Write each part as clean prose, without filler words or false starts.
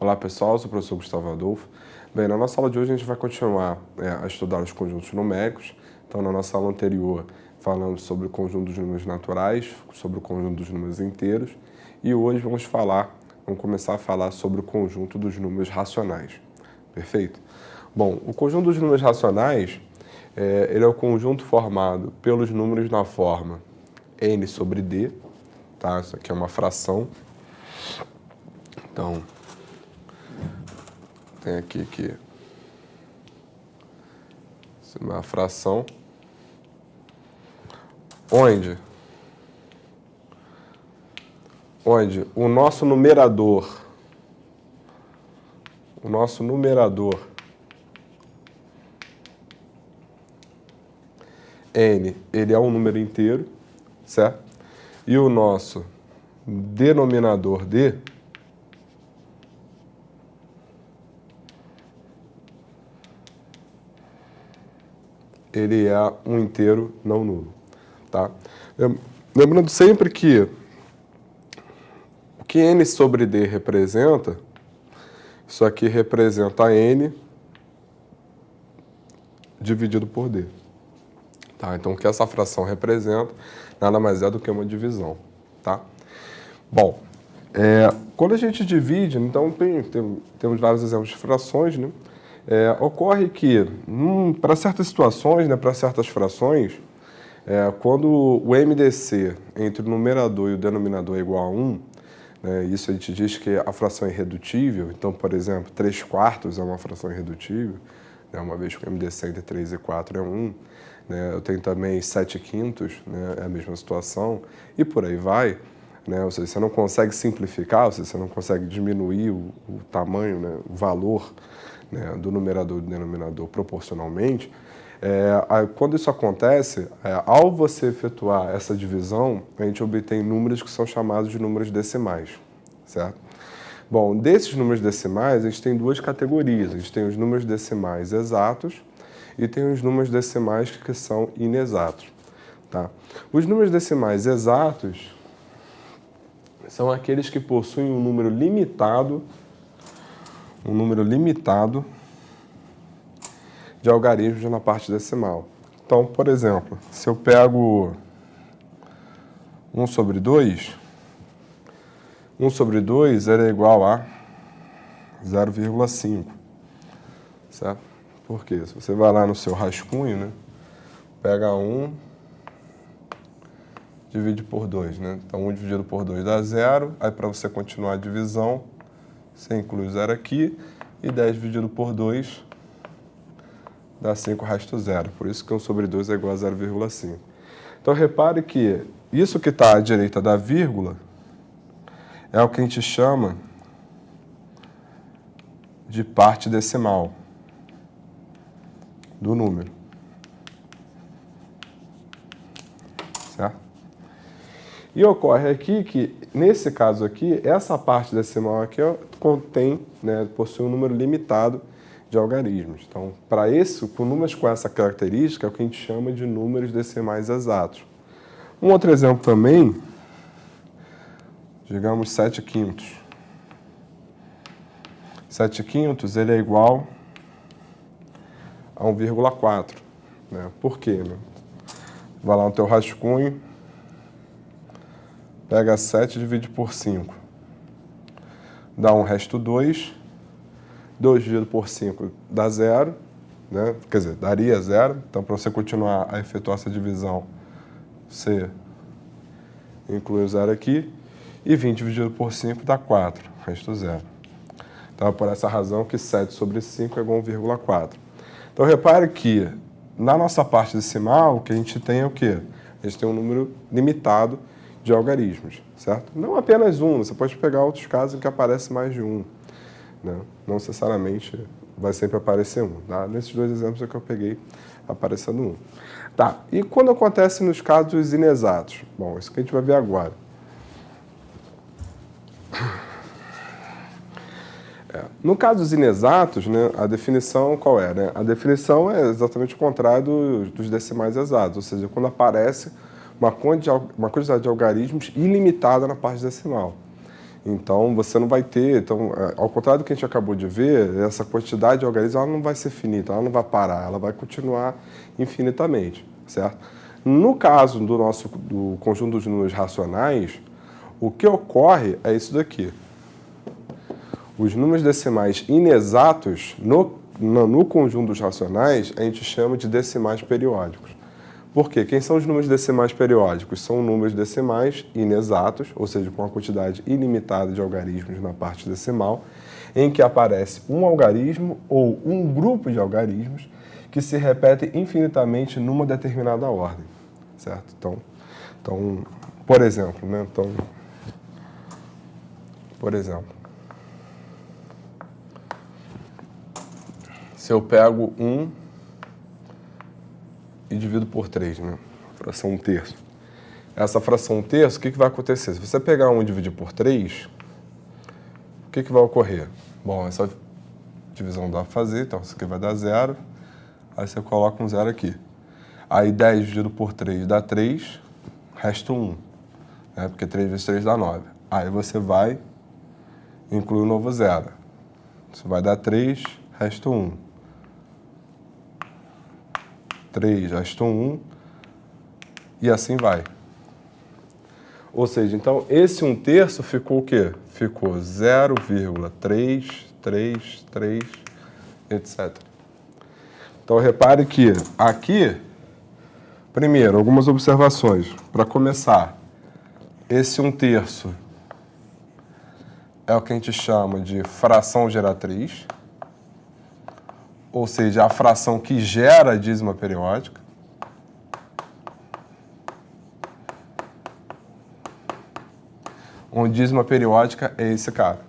Olá pessoal, eu sou o professor Gustavo Adolfo. Bem, na nossa aula de hoje a gente vai continuar a estudar os conjuntos numéricos. Então, na nossa aula anterior, falamos sobre o conjunto dos números naturais, sobre o conjunto dos números inteiros. E hoje vamos começar a falar sobre o conjunto dos números racionais. Perfeito? Bom, o conjunto dos números racionais, ele é o conjunto formado pelos números na forma n sobre d, tá? Isso aqui é uma fração. Então, tem aqui que isso é uma fração, onde o nosso numerador n, ele é um número inteiro, certo? E o nosso denominador d ele é um inteiro não nulo, tá? Lembrando sempre que o que n sobre d representa, isso aqui representa n dividido por d. Tá? Então, o que essa fração representa nada mais é do que uma divisão. Tá? Bom, quando a gente divide, então temos vários exemplos de frações, né? Ocorre que, para certas situações, né, para certas frações, quando o MDC entre o numerador e o denominador é igual a 1, né, isso a gente diz que a fração é irredutível. Então, por exemplo, 3/4 é uma fração irredutível, né, uma vez que o MDC entre 3 e 4 é 1. Né, eu tenho também 7/5, né, é a mesma situação, e por aí vai. Né, ou seja, você não consegue simplificar, ou seja, você não consegue diminuir o tamanho, né, o valor, né, do numerador e do denominador proporcionalmente. Quando isso acontece, ao você efetuar essa divisão, a gente obtém números que são chamados de números decimais, certo? Bom, desses números decimais, a gente tem duas categorias. A gente tem os números decimais exatos e tem os números decimais que são inexatos, tá? Os números decimais exatos são aqueles que possuem um número limitado de algarismos na parte decimal. Então, por exemplo, se eu pego 1 sobre 2, 1 sobre 2 era igual a 0,5, certo? Por quê? Se você vai lá no seu rascunho, né, pega 1, divide por 2, né? Então, 1 dividido por 2 dá 0. Aí, para você continuar a divisão, você inclui o 0 aqui. E 10 dividido por 2 dá 5, resto 0. Por isso que 1 sobre 2 é igual a 0,5. Então, repare que isso que está à direita da vírgula é o que a gente chama de parte decimal do número. Certo? E ocorre aqui que, nesse caso aqui, essa parte decimal aqui contém, né, possui um número limitado de algarismos. Então, para isso, com números com essa característica, é o que a gente chama de números decimais exatos. Um outro exemplo também, digamos 7/5. 7/5 ele é igual a 1,4. Né? Por quê? Né? Vai lá no teu rascunho, pega 7 e divide por 5. Dá resto 2. 2 dividido por 5 dá 0. Né? Quer dizer, daria 0. Então, para você continuar a efetuar essa divisão, você inclui o 0 aqui. E 20 dividido por 5 dá 4. Resto 0. Então, é por essa razão que 7 sobre 5 é igual a 1,4. Então, repare que, na nossa parte decimal, o que a gente tem é o quê? A gente tem um número limitado de algarismos, certo? Não apenas um, você pode pegar outros casos em que aparece mais de um. Né? Não necessariamente vai sempre aparecer um. Tá? Nesses dois exemplos é que eu peguei aparecendo um. Tá, e quando acontece nos casos inexatos? Bom, isso que a gente vai ver agora. No caso dos inexatos, né, a definição qual é? Né? A definição é exatamente o contrário dos decimais exatos, ou seja, quando aparece uma quantidade de algarismos ilimitada na parte decimal. Então, você não vai ter... Então, ao contrário do que a gente acabou de ver, essa quantidade de algarismos ela não vai ser finita, ela não vai parar, ela vai continuar infinitamente, certo? No caso do conjunto dos números racionais, o que ocorre é isso daqui. Os números decimais inexatos, no conjunto dos racionais, a gente chama de decimais periódicos. Por quê? Quem são os números decimais periódicos? São números decimais inexatos, ou seja, com uma quantidade ilimitada de algarismos na parte decimal, em que aparece um algarismo ou um grupo de algarismos que se repetem infinitamente numa determinada ordem, certo? Então por exemplo, né? Por exemplo, se eu pego 1 e divido por 3, né? Fração 1/3. Essa fração 1/3, o que vai acontecer? Se você pegar 1 e dividir por 3, o que vai ocorrer? Bom, essa divisão dá para fazer, então isso aqui vai dar 0, aí você coloca um 0 aqui. Aí 10 dividido por 3 dá 3, resta 1, né? Porque 3 vezes 3 dá 9. Aí você vai incluir um novo 0. Isso vai dar 3, resta 1. 3, resta 1, e assim vai. Ou seja, então, esse 1/3 ficou o quê? Ficou 0,333, etc. Então, repare que aqui, primeiro, algumas observações. Para começar, esse 1/3 é o que a gente chama de fração geratriz, ou seja, a fração que gera a dízima periódica. Onde dízima periódica é esse cara.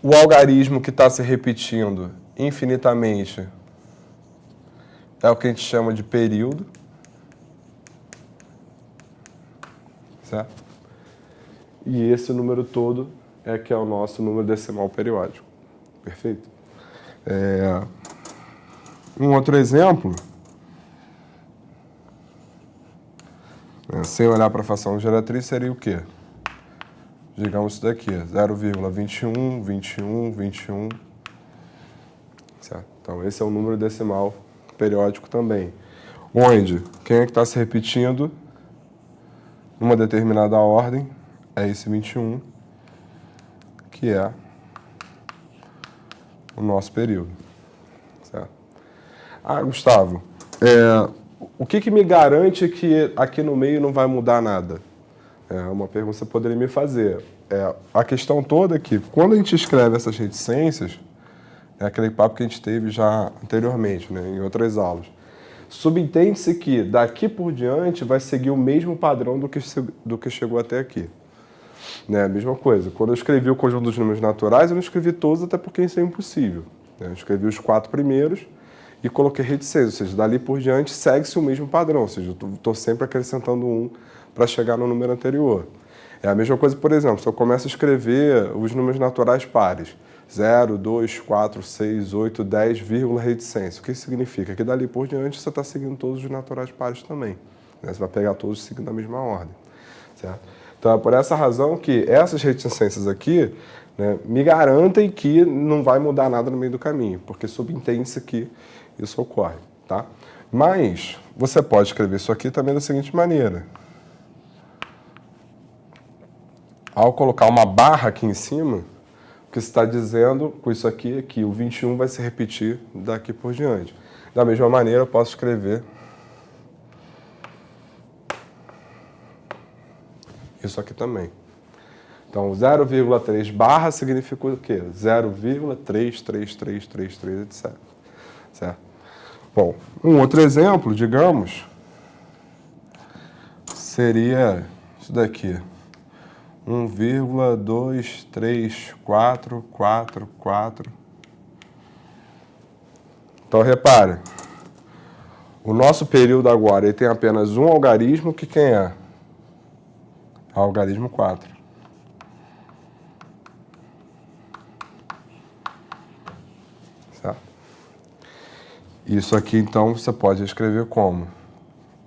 O algarismo que está se repetindo infinitamente é o que a gente chama de período. Certo? E esse número todo é que é o nosso número decimal periódico. Perfeito? Um outro exemplo, sem olhar para a fração geratriz, seria o quê? Digamos isso daqui, 0,21, 21, 21. Certo? Então, esse é o número decimal periódico também. Onde quem é que está se repetindo numa determinada ordem é esse 21, que é o nosso período. Certo? Ah, Gustavo, o que me garante que aqui no meio não vai mudar nada? É uma pergunta que você poderia me fazer. A questão toda é que, quando a gente escreve essas reticências, é aquele papo que a gente teve já anteriormente, né, em outras aulas, subentende-se que, daqui por diante, vai seguir o mesmo padrão do que chegou até aqui. Né, a mesma coisa. Quando eu escrevi o conjunto dos números naturais, eu não escrevi todos, até porque isso é impossível. Né? Eu escrevi os 4 primeiros e coloquei reticências, ou seja, dali por diante segue-se o mesmo padrão, ou seja, eu estou sempre acrescentando 1 para chegar no número anterior. É a mesma coisa, por exemplo, se eu começo a escrever os números naturais pares, 0, 2, 4, 6, 8, 10, vírgula, reticência. O que isso significa? Que dali por diante você está seguindo todos os naturais pares também. Né? Você vai pegar todos seguindo a mesma ordem. Certo? Então, é por essa razão que essas reticências aqui, né, me garantem que não vai mudar nada no meio do caminho, porque subentende-se que isso ocorre. Tá? Mas você pode escrever isso aqui também da seguinte maneira. Ao colocar uma barra aqui em cima, o que você está dizendo com isso aqui é que o 21 vai se repetir daqui por diante. Da mesma maneira, eu posso escrever isso aqui também. Então, 0,3 barra significa o quê? 0,33333, etc. Certo? Bom, um outro exemplo, digamos, seria isso daqui. 1,23444. Então, repare, o nosso período agora ele tem apenas um algarismo, que quem é? Algarismo 4. Certo? Isso aqui, então, você pode escrever como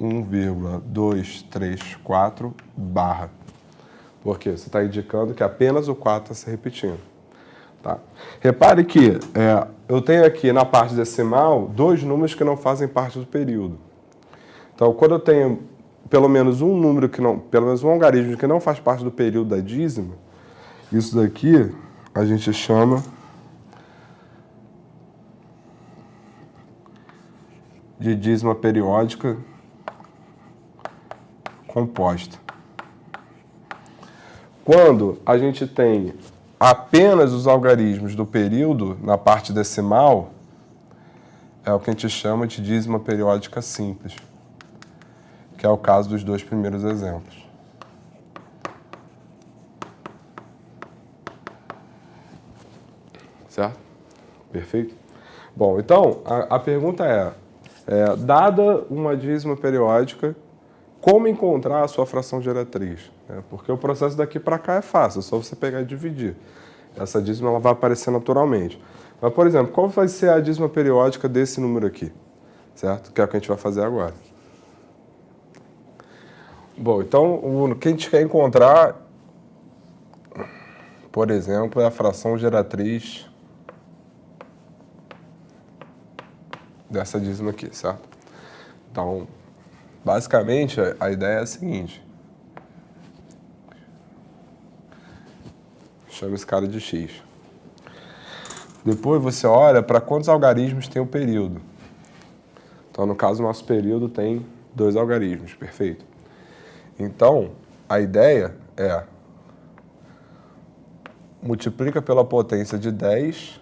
1,234 barra. Porque você está indicando que apenas o 4 está se repetindo. Tá? Repare que eu tenho aqui na parte decimal 2 números que não fazem parte do período. Então, quando eu tenho pelo menos um número pelo menos um algarismo que não faz parte do período da dízima, isso daqui a gente chama de dízima periódica composta. Quando a gente tem apenas os algarismos do período na parte decimal, é o que a gente chama de dízima periódica simples, que é o caso dos 2 primeiros exemplos. Certo? Perfeito? Bom, então, a pergunta dada uma dízima periódica, como encontrar a sua fração geratriz? Porque o processo daqui para cá é fácil, é só você pegar e dividir. Essa dízima ela vai aparecer naturalmente. Mas, por exemplo, qual vai ser a dízima periódica desse número aqui? Certo? Que é o que a gente vai fazer agora. Bom, então, o que a gente quer encontrar, por exemplo, é a fração geratriz dessa dízima aqui, certo? Então, basicamente, a ideia é a seguinte. Chama esse cara de x. Depois você olha para quantos algarismos tem o período. Então, no caso, o nosso período tem 2 algarismos, perfeito? Então, a ideia é multiplica pela potência de 10,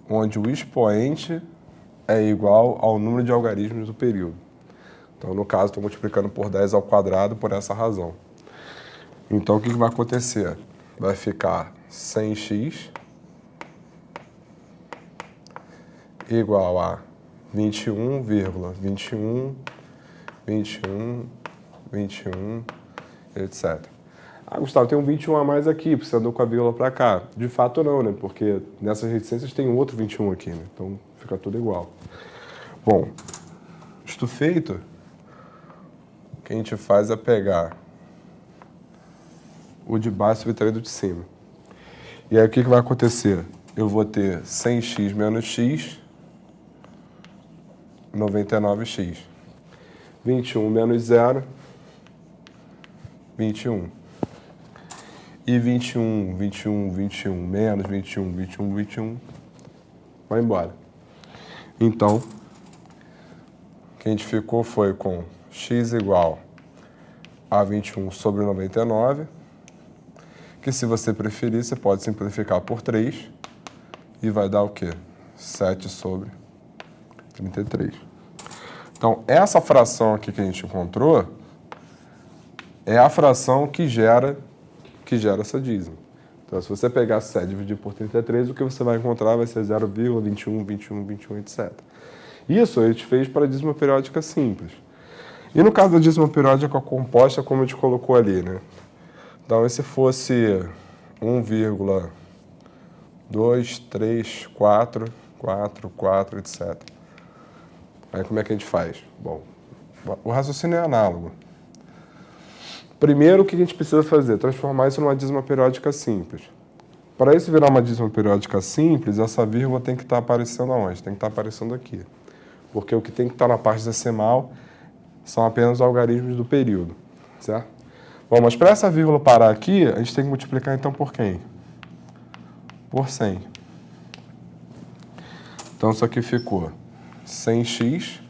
onde o expoente é igual ao número de algarismos do período. Então, no caso, estou multiplicando por 10 ao quadrado por essa razão. Então, o que vai acontecer? Vai ficar 100x igual a 21,21, 21, 21, etc. Ah, Gustavo, tem um 21 a mais aqui, você andou com a vírgula para cá. De fato não, né? Porque nessas reticências tem outro 21 aqui, né? Então fica tudo igual. Bom, isto feito, o que a gente faz é pegar o de baixo subtraído o de cima. E aí o que vai acontecer? Eu vou ter 100x menos x, 99x. 21 menos 0, 21. E 21, 21, 21, menos 21, 21, 21, vai embora. Então, o que a gente ficou foi com x igual a 21 sobre 99, que se você preferir, você pode simplificar por 3 e vai dar o quê? 7 sobre 33. Então, essa fração aqui que a gente encontrou é a fração que gera essa dízima. Então, se você pegar 7 e dividir por 33, o que você vai encontrar vai ser 0,21, 21, 21, etc. Isso a gente fez para a dízima periódica simples. E no caso da dízima periódica composta, como a gente colocou ali, né? Então, se fosse 1,2, 3, 4, 4, 4, etc. Aí como é que a gente faz? Bom, o raciocínio é análogo. Primeiro, o que a gente precisa fazer? Transformar isso numa dízima periódica simples. Para isso virar uma dízima periódica simples, essa vírgula tem que estar aparecendo aonde? Tem que estar aparecendo aqui. Porque o que tem que estar na parte decimal são apenas os algarismos do período, certo? Bom, mas para essa vírgula parar aqui, a gente tem que multiplicar então por quem? Por 100. Então isso aqui ficou 100x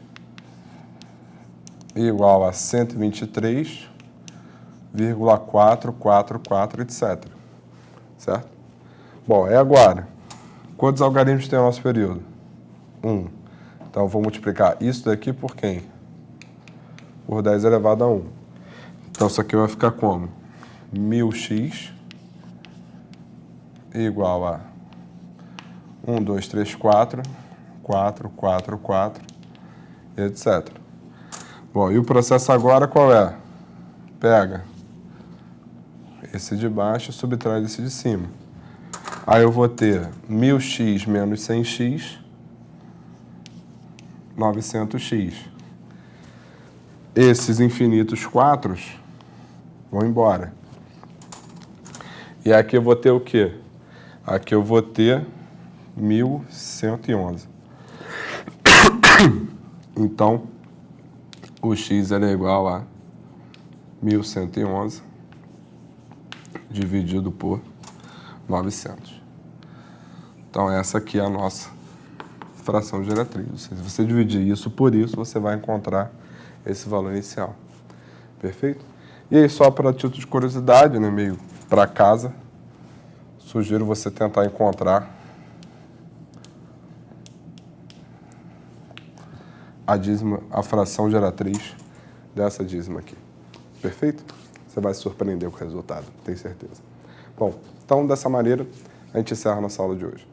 igual a 123,444, etc. Certo? Bom, e agora? Quantos algarismos tem o nosso período? 1. Então, eu vou multiplicar isso daqui por quem? Por 10 elevado a 1. Então, isso aqui vai ficar como? 1000x igual a 1, 2, 3, 4, 4, 4, 4, etc. Bom, e o processo agora qual é? Pega esse de baixo e subtrai esse de cima. Aí eu vou ter 1000x menos 100x, 900x. Esses infinitos 4 vão embora. E aqui eu vou ter o quê? Aqui eu vou ter 1.111. Então, o x é igual a 1.111 dividido por 900. Então, essa aqui é a nossa fração geratriz. Se você dividir isso por isso, você vai encontrar esse valor inicial. Perfeito? E aí, só para título de curiosidade, né, meio para casa, sugiro você tentar encontrar a fração geratriz dessa dízima aqui. Perfeito? Você vai se surpreender com o resultado, tenho certeza. Bom, então dessa maneira a gente encerra a nossa aula de hoje.